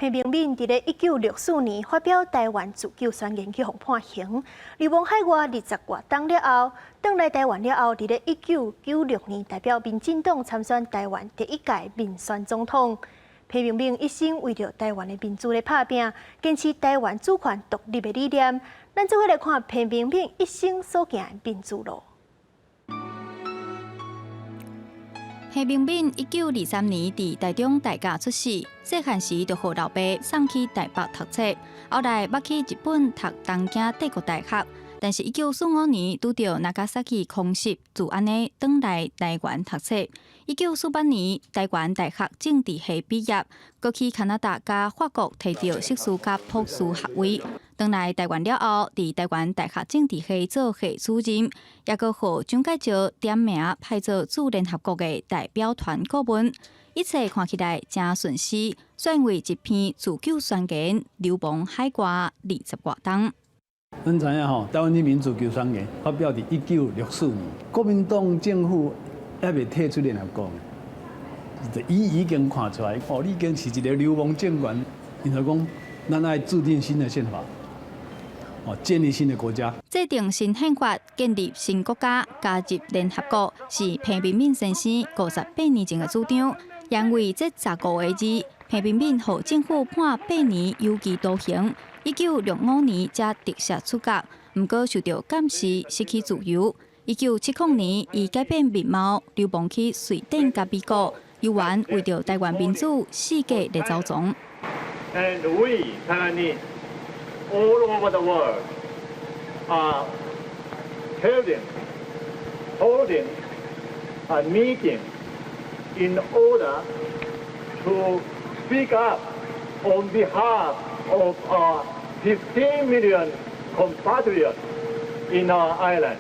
裴明敏伫咧1964年发表台湾自救宣言去互判刑，流亡海外20多冬了后，返来台湾了后，伫咧1996年代表民进党参选台湾第一届民选总统。裴明敏一生为着台湾的民主咧打拼，坚持台湾主权独立的理念。咱做伙来看裴明敏一生所行的民主路。 裴明敏1923年伫台中大甲出世，细汉时就互老爸送去台北读册，后来捌去日本读东京帝国大学。但是1945年拄到那加萨奇空袭，就安尼返来台湾读册。1948年台湾大学政治系毕业，过去加拿大加法国摕到硕士甲博士学位。 返来台湾了后，伫台湾大学政治系做系主任，也阁互蒋介石点名派做驻联合国的代表团顾问，一切看起来真顺遂，选为一篇自救宣言，流亡海外20多冬。咱知影吼，台湾人民自救宣言发表伫1964年，国民党政府还未退出联合国，伊已经看出来，哦，你已经是一个流亡政权，然后讲，咱爱制定新的宪法。 哦，建立新的国家，制定新宪法，建立新国家，加入联合国，是裴明敏先生58年前的主张。因为这15个字，裴明敏互政府判8年有期徒刑，1965年才特赦出狱，不过受到监视，失去自由。1970年，伊改变面貌，流亡去瑞典甲美国，游玩为着台湾民主，世界来走总。 all over the world are holding a meeting in order to speak up on behalf of our 15 million compatriots in our island.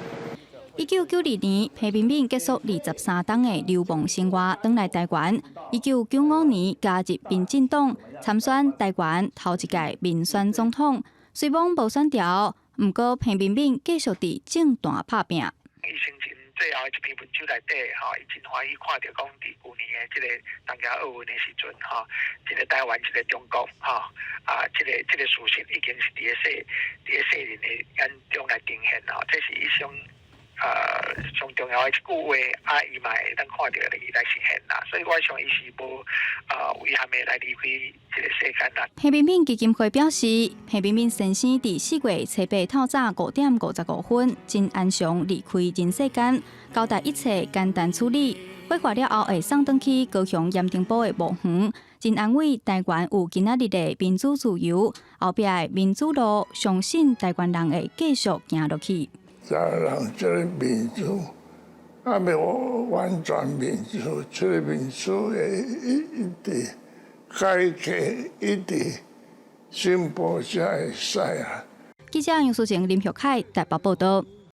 1992年，裴明敏结束23冬的流亡生活，返来台湾。1995年加入民进党，参选台湾头一届民选总统。 虽然无选调，不过裴明敏继续伫政坛打拼。伊生前最后一篇文章内底，伊真欢喜看到讲伫去年的这个东京奥运的时阵，这个台湾，这个中国，这个事实已经是伫个世人的眼中来呈现这是一种上重要的一句话，伊嘛会当看到伊来实现啦。所以我想伊是无遗憾的来离开这个世间啦。裴明敏基金会表示，裴明敏先生伫4月7日透早5点55分，真安详离开人世间，交代一切简单处理。火化了后会送转去高雄盐埕埔的墓园，真安慰台湾有今仔日的民主自由，后壁的民主路，相信台湾人会继续行落去。 才让这个民主，未完全民主，这个民主的一直改革，一直进步才会使啊。记者杨淑晴、林玉凯台北报道。